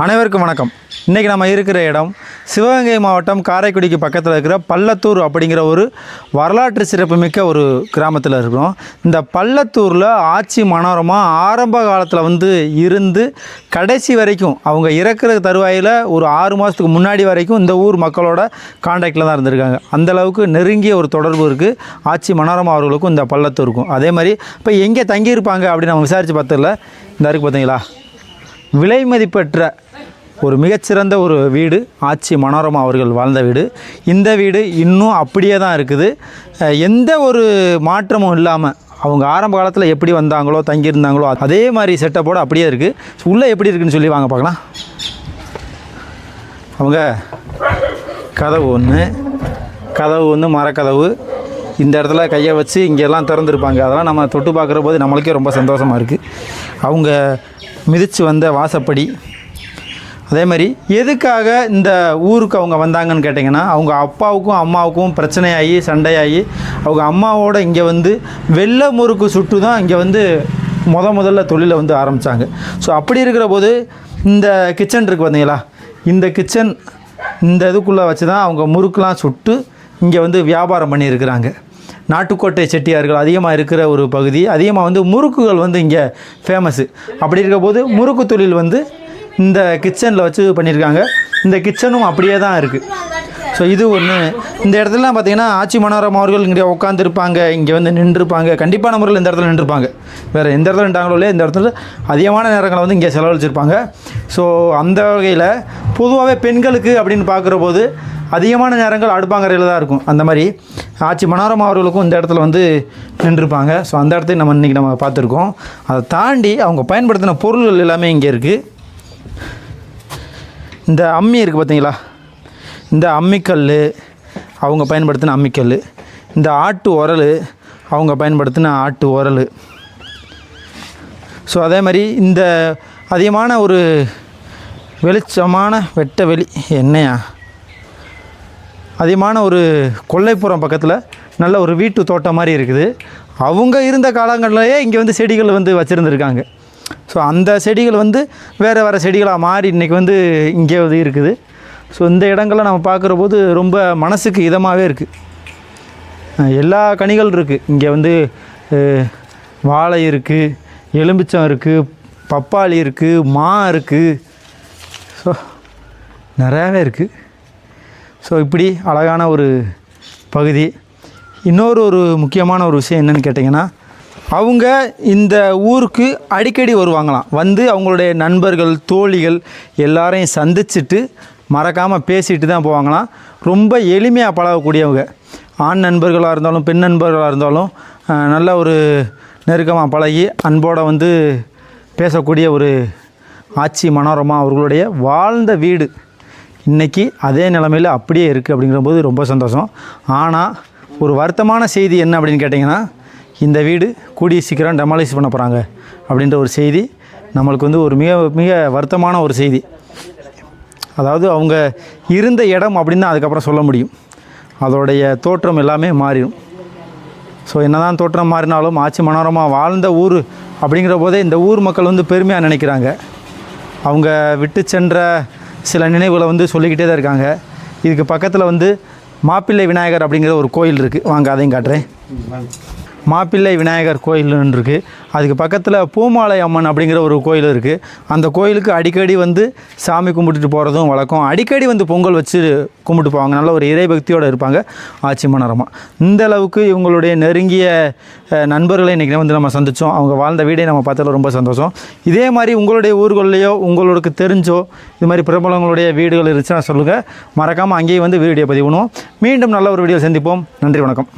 அனைவருக்கும் வணக்கம். இன்றைக்கி நம்ம இருக்கிற இடம் சிவகங்கை மாவட்டம் காரைக்குடிக்கு பக்கத்தில் இருக்கிற பள்ளத்தூர் அப்படிங்கிற ஒரு வரலாற்று சிறப்புமிக்க ஒரு கிராமத்தில் இருக்கிறோம். இந்த பள்ளத்தூரில் ஆச்சி மனோரமா ஆரம்ப காலத்தில் இருந்து கடைசி வரைக்கும் அவங்க இறக்குற தருவாயில் ஒரு 6 மாதத்துக்கு முன்னாடி வரைக்கும் இந்த ஊர் மக்களோட கான்டாக்டில் தான் இருந்திருக்காங்க. அந்தளவுக்கு நெருங்கிய ஒரு தொடர்பு இருக்குது ஆச்சி மனோரமா அவர்களுக்கும் இந்த பள்ளத்தூருக்கும். அதே மாதிரி இப்போ எங்கே தங்கியிருப்பாங்க அப்படின்னு நம்ம விசாரித்து பார்த்ததில்ல. இந்த இருக்குது பார்த்தீங்களா, விலை மதிப்பற்ற ஒரு மிகச்சிறந்த ஒரு வீடு ஆச்சி மனோரமா அவர்கள் வாழ்ந்த வீடு. இந்த வீடு இன்னும் அப்படியே தான் இருக்குது. எந்த ஒரு மாற்றமும் இல்லாமல் அவங்க ஆரம்ப காலத்தில் எப்படி வந்தாங்களோ தங்கியிருந்தாங்களோ அதே மாதிரி செட்டப்போடு அப்படியே இருக்குது. உள்ளே எப்படி இருக்குதுன்னு சொல்லி வாங்க பார்க்கலாம். அவங்க கதவு ஒன்று மரக்கதவு. இந்த இடத்துல கையை வச்சு இங்கெல்லாம் திறந்துருப்பாங்க. அதெல்லாம் நம்ம தொட்டு பார்க்குற போது நம்மளுக்கே ரொம்ப சந்தோஷமாக இருக்குது. அவங்க மிதித்து வந்த வாசப்படி. அதே மாதிரி எதுக்காக இந்த ஊருக்கு அவங்க வந்தாங்கன்னு கேட்டிங்கன்னா, அவங்க அப்பாவுக்கும் அம்மாவுக்கும் பிரச்சனையாகி சண்டையாகி அவங்க அம்மாவோட இங்கே வெள்ளை முறுக்கு சுட்டு தான் இங்கே முதல்ல தொழிலை ஆரம்பித்தாங்க. ஸோ அப்படி இருக்கிற போது இந்த கிச்சன் இருக்குது பார்த்தீங்களா, இந்த கிச்சன் இந்த இதுக்குள்ளே வச்சு தான் அவங்க முறுக்கெலாம் சுட்டு இங்கே வியாபாரம் பண்ணியிருக்கிறாங்க. நாட்டுக்கோட்டை செட்டியார்கள் அதிகமாக இருக்கிற ஒரு பகுதி. அதிகமாக முறுக்குகள் இங்கே ஃபேமஸ்ஸு. அப்படி இருக்கிற போது முறுக்கு தொழில் இந்த கிச்சனில் வச்சு பண்ணியிருக்காங்க. இந்த கிச்சனும் அப்படியே தான் இருக்குது. ஸோ இது ஒன்று. இந்த இடத்துலலாம் பார்த்திங்கன்னா ஆச்சி மனோரமா அவர்கள் இங்கே உட்காந்துருப்பாங்க, இங்கே நின்றுருப்பாங்க. கண்டிப்பான முறையில் இந்த இடத்துல நின்றுருப்பாங்க. வேறு எந்த இடத்துல நின்றாங்களோ இல்லையா, இந்த இடத்துல அதிகமான நேரங்களை இங்கே செலவழிச்சிருப்பாங்க. ஸோ அந்த வகையில் பொதுவாகவே பெண்களுக்கு அப்படின்னு பார்க்குற போது அதிகமான நேரங்கள் அடுப்பாங்கரையில் தான் இருக்கும். அந்த மாதிரி ஆச்சி மனோரமா அவர்களுக்கும் இந்த இடத்துல நின்றுருப்பாங்க. ஸோ அந்த இடத்தையும் இன்றைக்கி நம்ம பார்த்துருக்கோம். அதை தாண்டி அவங்க பயன்படுத்தின பொருள்கள் எல்லாமே இங்கே இருக்குது. இந்த அம்மி இருக்குது பார்த்தீங்களா, இந்த அம்மிக்கல் அவங்க பயன்படுத்தின அம்மிக்கல். இந்த ஆட்டு உரல் அவங்க பயன்படுத்தின ஆட்டு உரல். ஸோ அதே மாதிரி இந்த அதிகமான ஒரு வெளிச்சமான வெட்ட வெளி என்னையா அதிகமான ஒரு கொல்லைப்புறம் பக்கத்தில் நல்ல ஒரு வீட்டு தோட்டம் மாதிரி இருக்குது. அவங்க இருந்த காலங்களிலேயே இங்கே செடிகள் வச்சுருந்துருக்காங்க. ஸோ அந்த செடிகள் வேறு செடிகளாக மாறி இன்றைக்கி இங்கே இருக்குது. ஸோ இந்த இடங்களை நம்ம பார்க்குற போது ரொம்ப மனசுக்கு இதமாகவே இருக்குது. எல்லா கனிகள் இருக்குது இங்கே. வாழை இருக்குது, எலும்பிச்சம் இருக்குது, பப்பாளி இருக்குது, மா இருக்குது. ஸோ நிறையாவே இருக்குது. ஸோ இப்படி அழகான ஒரு பகுதி. இன்னொரு முக்கியமான ஒரு விஷயம் என்னென்னு கேட்டிங்கன்னா, அவங்க இந்த ஊருக்கு அடிக்கடி வருவாங்களாம். அவங்களுடைய நண்பர்கள் தோழிகள் எல்லாரையும் சந்திச்சுட்டு மறக்காமல் பேசிட்டு தான் போவாங்களாம். ரொம்ப எளிமையாக பழகக்கூடியவங்க. ஆண் நண்பர்களாக இருந்தாலும் பெண் நண்பர்களாக இருந்தாலும் நல்ல ஒரு நெருக்கமாக பழகி அன்போடு பேசக்கூடிய ஒரு ஆச்சி மனோரமா அவர்களுடைய வாழ்ந்த வீடு இன்றைக்கி அதே நிலைமையில் அப்படியே இருக்குது. அப்படிங்கிறபோது ரொம்ப சந்தோஷம். ஆனால் ஒரு வருத்தமான செய்தி என்ன அப்படின்னு கேட்டிங்கன்னா, இந்த வீடு கூடிய சீக்கிரம் டெமாலிஷ் பண்ண போகிறாங்க அப்படின்ற ஒரு செய்தி நம்மளுக்கு ஒரு மிக மிக வருத்தமான ஒரு செய்தி. அதாவது அவங்க இருந்த இடம் அப்படின்னு தான் அதுக்கப்புறம் சொல்ல முடியும். அதோடைய தோற்றம் எல்லாமே மாறிடும். ஸோ என்ன தான் தோற்றம் மாறினாலும் ஆச்சி மனோரமா வாழ்ந்த ஊர் அப்படிங்கிற போதே இந்த ஊர் மக்கள் பெருமையாக நினைக்கிறாங்க. அவங்க விட்டு சென்ற சில நினைவுகளை சொல்லிக்கிட்டே தான் இருக்காங்க. இதுக்கு பக்கத்தில் மாப்பிள்ளை விநாயகர் அப்படிங்கிற ஒரு கோயில் இருக்குது. வாங்க அதையும் காட்டுறேன். மாப்பிள்ளை விநாயகர் கோயில்னு இருக்குது. அதுக்கு பக்கத்தில் பூமாலை அம்மன் அப்படிங்கிற ஒரு கோயில் இருக்குது. அந்த கோயிலுக்கு அடிக்கடி சாமி கும்பிட்டுட்டு போகிறதும் வழக்கம். அடிக்கடி பொங்கல் வச்சு கும்பிட்டு போவாங்க. நல்ல ஒரு இறைபக்தியோடு இருப்பாங்க ஆச்சி மனோரமா. இந்த அளவுக்கு இவங்களுடைய நெருங்கிய நண்பர்களை இன்றைக்கி நம்ம சந்தித்தோம். அவங்க வாழ்ந்த வீடை நம்ம பார்த்ததில் ரொம்ப சந்தோஷம். இதே மாதிரி உங்களுடைய ஊர்கள்லையோ உங்களுக்கு தெரிஞ்சோ இது மாதிரி பிரபலங்களுடைய வீடுகள் இருந்துச்சுன்னா சொல்லுங்கள். மறக்காமல் அங்கேயும் வீடியோ பதிவு பண்ணுவோம். மீண்டும் நல்ல ஒரு வீடியோ சந்திப்போம். நன்றி, வணக்கம்.